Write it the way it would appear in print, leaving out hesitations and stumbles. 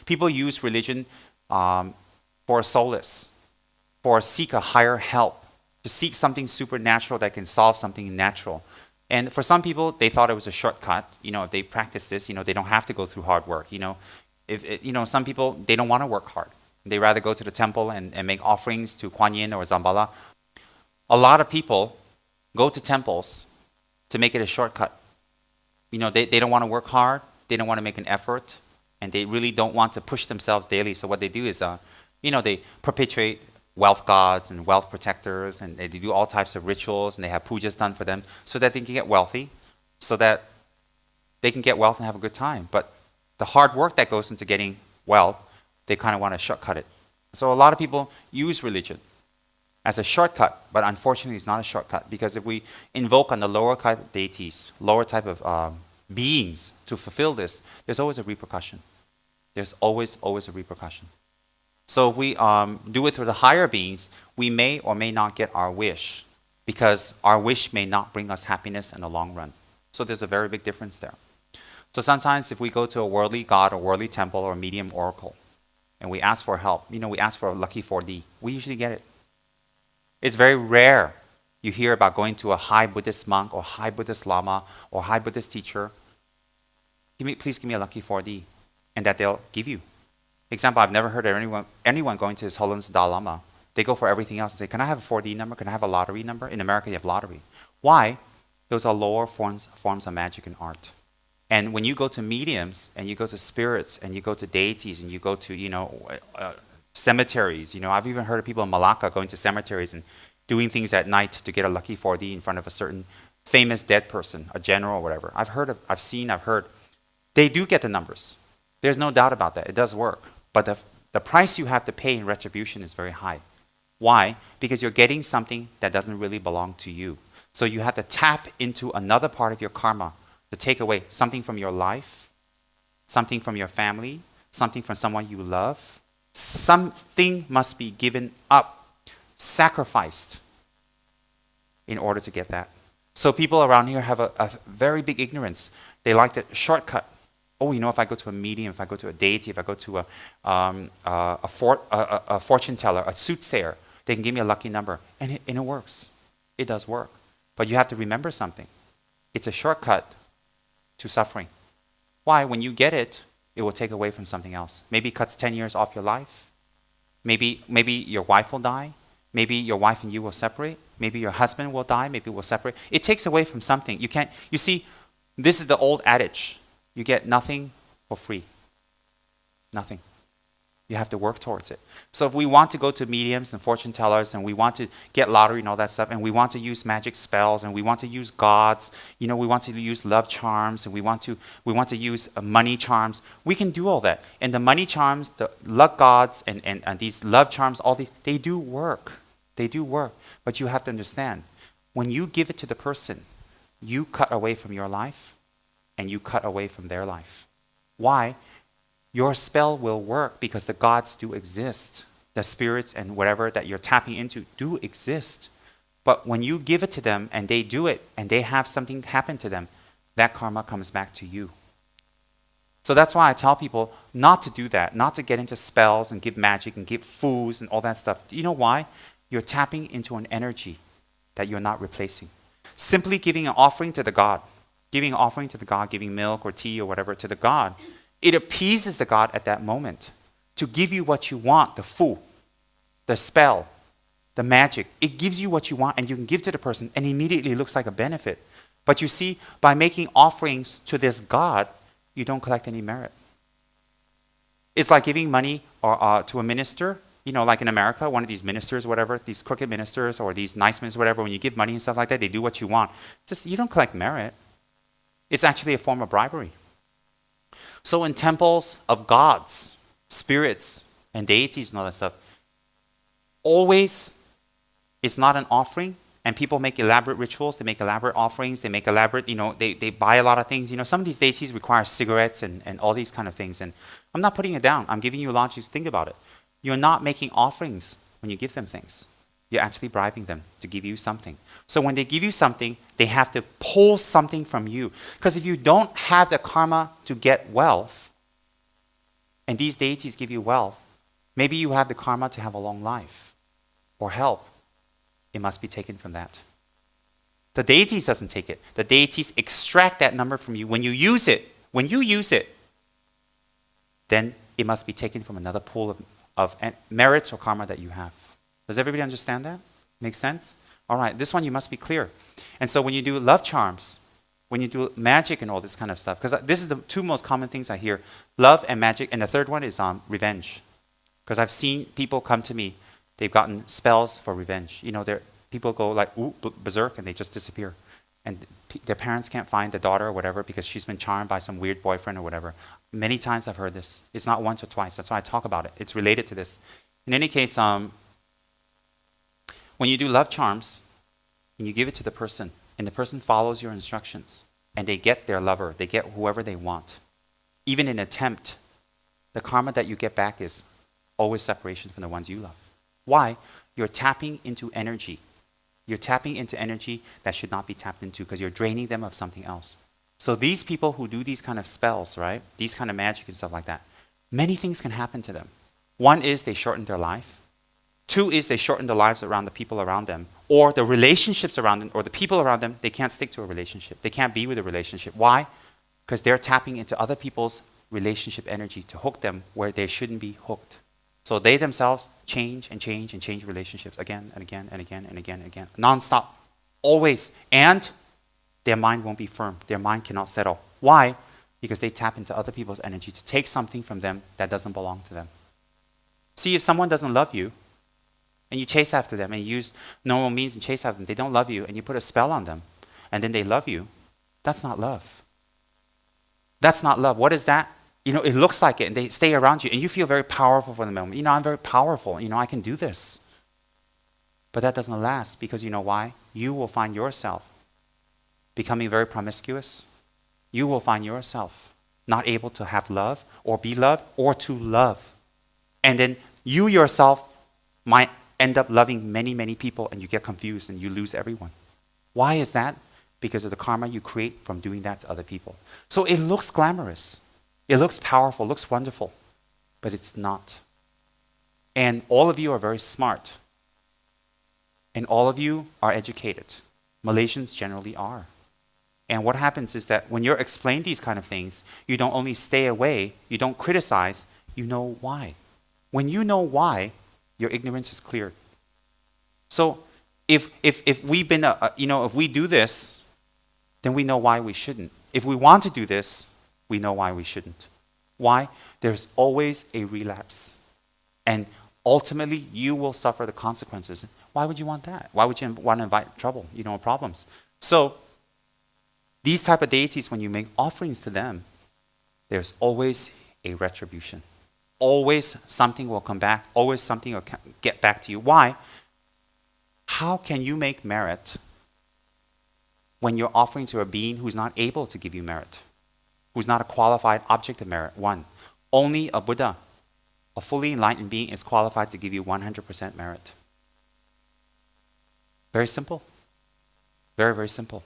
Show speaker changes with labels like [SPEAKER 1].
[SPEAKER 1] People use religion for a solace, for seek a higher help, to seek something supernatural that can solve something natural. And for some people, they thought it was a shortcut. If they practice this, they don't have to go through hard work. Some people, they don't want to work hard. They rather go to the temple and make offerings to Kuan Yin or Zambala. A lot of people go to temples to make it a shortcut. They don't want to work hard. They don't want to make an effort. And they really don't want to push themselves daily. So what they do is, they perpetuate wealth gods and wealth protectors, and they do all types of rituals, and they have pujas done for them so that they can get wealthy, so that they can get wealth and have a good time. But the hard work that goes into getting wealth, they kind of want to shortcut it. So a lot of people use religion as a shortcut, but unfortunately it's not a shortcut, because if we invoke on the lower type of deities, lower type of beings to fulfill this, there's always a repercussion. There's always a repercussion. So if we do it through the higher beings, we may or may not get our wish, because our wish may not bring us happiness in the long run. So there's a very big difference there. So sometimes if we go to a worldly god or worldly temple or medium oracle, and we ask for help, we ask for a lucky 4D, we usually get it. It's very rare you hear about going to a high Buddhist monk or high Buddhist lama or high Buddhist teacher, please give me a lucky 4D, and that they'll give you. Example, I've never heard of anyone going to His Holiness the Dalai Lama. They go for everything else and say, can I have a 4D number? Can I have a lottery number? In America, you have lottery. Why? Those are lower forms of magic and art. And when you go to mediums, and you go to spirits, and you go to deities, and you go to, cemeteries, I've even heard of people in Malacca going to cemeteries and doing things at night to get a lucky 4D in front of a certain famous dead person, a general or whatever. I've heard. They do get the numbers. There's no doubt about that. It does work. But the price you have to pay in retribution is very high. Why? Because you're getting something that doesn't really belong to you. So you have to tap into another part of your karma to take away something from your life, something from your family, something from someone you love. Something must be given up, sacrificed, in order to get that. So people around here have a very big ignorance. They like the shortcut. Oh, if I go to a medium, if I go to a deity, if I go to a fortune teller, a soothsayer, they can give me a lucky number. And it works. It does work. But you have to remember something. It's a shortcut to suffering. Why? When you get it, it will take away from something else. Maybe it cuts 10 years off your life. Maybe your wife will die. Maybe your wife and you will separate. Maybe your husband will die. Maybe we'll separate. It takes away from something. You see, this is the old adage. You get nothing for free. Nothing. You have to work towards it. So if we want to go to mediums and fortune tellers, and we want to get lottery and all that stuff, and we want to use magic spells, and we want to use gods, we want to use love charms, and we want to use money charms, we can do all that. And the money charms, the luck gods, and these love charms, all these, they do work. They do work. But you have to understand, when you give it to the person, you cut away from your life, and you cut away from their life. Why? Your spell will work because the gods do exist. The spirits and whatever that you're tapping into do exist. But when you give it to them and they do it and they have something happen to them, that karma comes back to you. So that's why I tell people not to do that, not to get into spells and give magic and give foods and all that stuff. You know why? You're tapping into an energy that you're not replacing. Simply giving an offering to the god, giving milk or tea or whatever to the god, it appeases the god at that moment to give you what you want, the food, the spell, the magic. It gives you what you want, and you can give to the person, and immediately it looks like a benefit. But you see, by making offerings to this god, you don't collect any merit. It's like giving money to a minister, like in America, one of these ministers, whatever, these crooked ministers or these nice ministers, whatever, when you give money and stuff like that, they do what you want. You don't collect merit. It's actually a form of bribery. So in temples of gods, spirits, and deities and all that stuff, always it's not an offering, and people make elaborate rituals, they make elaborate offerings, they make elaborate, they buy a lot of things. Some of these deities require cigarettes and all these kind of things. And I'm not putting it down. I'm giving you logic to think about it. You're not making offerings when you give them things. You're actually bribing them to give you something. So when they give you something, they have to pull something from you. Because if you don't have the karma to get wealth, and these deities give you wealth, maybe you have the karma to have a long life or health. It must be taken from that. The deities doesn't take it. The deities extract that number from you. When you use it, then it must be taken from another pool of merits or karma that you have. Does everybody understand that? Make sense? All right, this one you must be clear. And so when you do love charms, when you do magic and all this kind of stuff, because this is the two most common things I hear, love and magic, and the third one is revenge. Because I've seen people come to me, they've gotten spells for revenge. You know, people go like, ooh, berserk, and they just disappear. And their parents can't find the daughter or whatever because she's been charmed by some weird boyfriend or whatever. Many times I've heard this. It's not once or twice. That's why I talk about it. It's related to this. In any case, when you do love charms, and you give it to the person, and the person follows your instructions, and they get their lover, they get whoever they want, even in attempt, the karma that you get back is always separation from the ones you love. Why? You're tapping into energy. You're tapping into energy that should not be tapped into because you're draining them of something else. So these people who do these kind of spells, right? These kind of magic and stuff like that, many things can happen to them. One is they shorten their life. Two is they shorten the lives around the people around them, or the relationships around them, or the people around them. They can't stick to a relationship. They can't be with a relationship. Why? Because they're tapping into other people's relationship energy to hook them where they shouldn't be hooked. So they themselves change and change and change relationships again and again and again and again and again. Non-stop. Always. And their mind won't be firm. Their mind cannot settle. Why? Because they tap into other people's energy to take something from them that doesn't belong to them. See, if someone doesn't love you, and you chase after them, and you use normal means and chase after them, they don't love you, and you put a spell on them, and then they love you, that's not love. That's not love. What is that? You know, it looks like it, and they stay around you, and you feel very powerful for the moment. You know, I'm very powerful. You know, I can do this. But that doesn't last because you know why? You will find yourself becoming very promiscuous. You will find yourself not able to have love or be loved or to love. And then you yourself might end up loving many, many people and you get confused and you lose everyone. Why is that? Because of the karma you create from doing that to other people. So it looks glamorous. It looks powerful, looks wonderful, but it's not. And all of you are very smart. And all of you are educated. Malaysians generally are. And what happens is that when you're explained these kind of things, you don't only stay away, you don't criticize, you know why. When you know why, your ignorance is cleared. So if we've been, if we do this, then we know why we shouldn't. If we want to do this, we know why we shouldn't. Why? There's always a relapse. And ultimately, you will suffer the consequences. Why would you want that? Why would you want to invite trouble, problems? So these type of deities, when you make offerings to them, there's always a retribution. Always something will come back. Always something will get back to you. Why? How can you make merit when you're offering to a being who's not able to give you merit? Who's not a qualified object of merit? One, only a Buddha, a fully enlightened being, is qualified to give you 100% merit. Very simple. Very, very simple.